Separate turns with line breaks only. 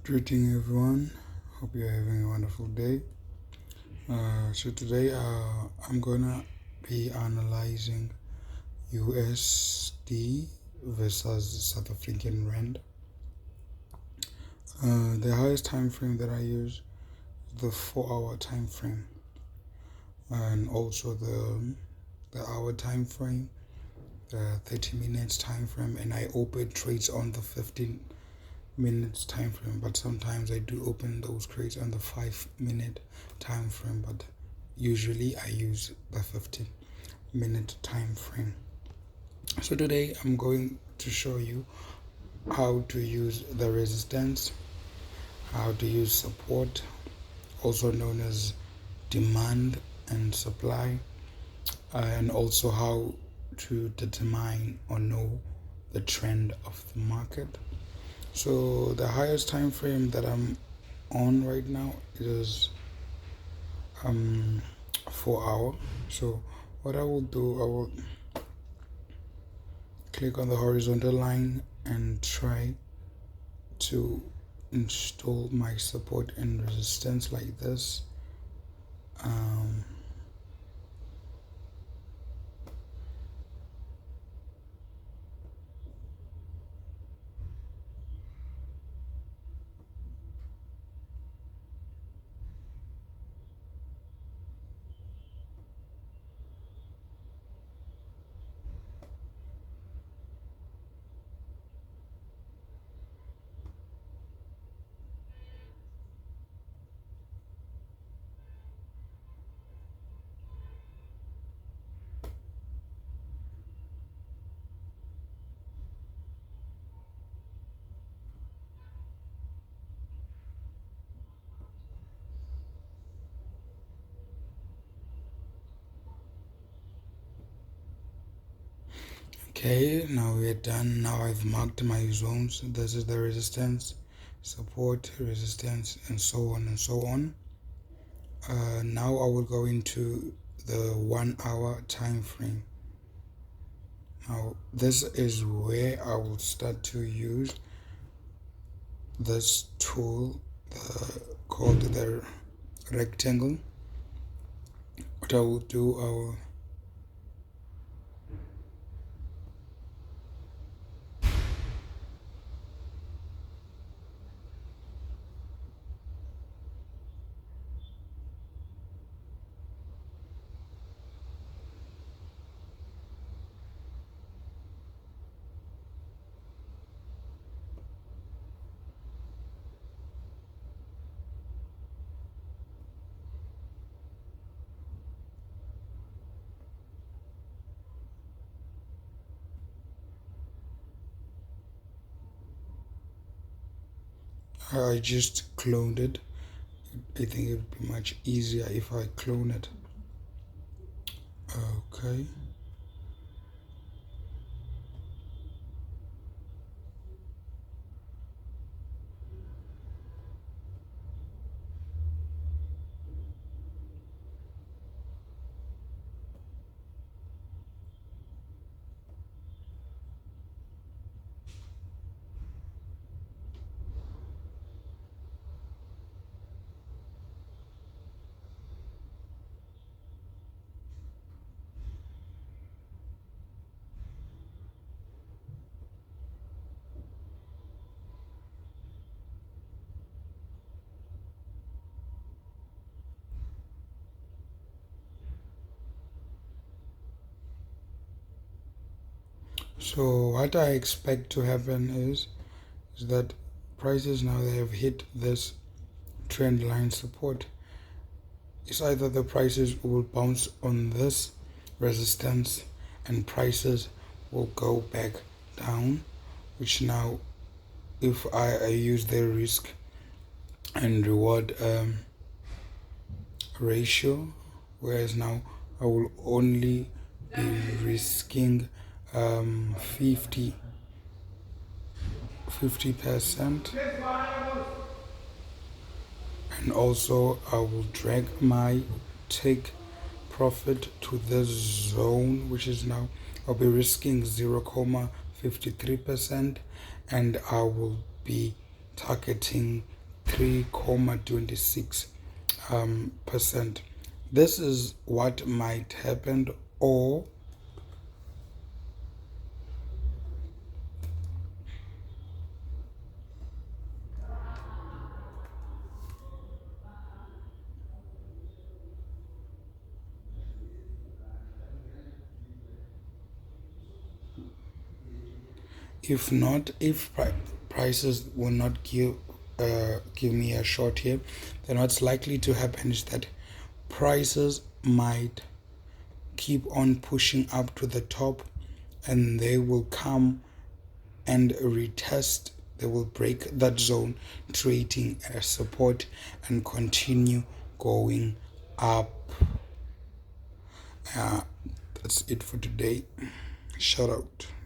Greeting everyone. Hope you're having a wonderful day. So today I'm gonna be analyzing USD versus South African rand. The highest time frame that I use is the 4-hour time frame, and also the hour time frame, the 30 minutes time frame, and I open trades on the 15 minutes time frame, but sometimes I do open those trades on the 5-minute time frame, but usually I use the 15-minute time frame. So today I'm going to show you how to use the resistance, how to use support, also known as demand and supply, and also how to determine or know the trend of the market. So the highest time frame that I'm on right now is 4 hour. So what I will do, I will click on the horizontal line and try to install my support and resistance like this. Okay, now we're done. Now I've marked my zones. This is the resistance, support, resistance, and so on and so on. Now I will go into the 1-hour time frame. Now this is where I will start to use this tool called the rectangle. What I will do, I will I just cloned it. I think it would be much easier if I clone it. Okay. So what I expect to happen is that prices now they have hit this trend line support. It's either the prices will bounce on this resistance and prices will go back down, which now if I use the risk and reward ratio, whereas now I will only be risking 50%, and also I will drag my take profit to this zone, which is now I'll be risking 0.53%, and I will be targeting 3.26%. This is what might happen, or if not, if prices will not give me a short here, then what's likely to happen is that prices might keep on pushing up to the top, and they will come and retest. They will break that zone, creating a support and continue going up. That's it for today. Shout out.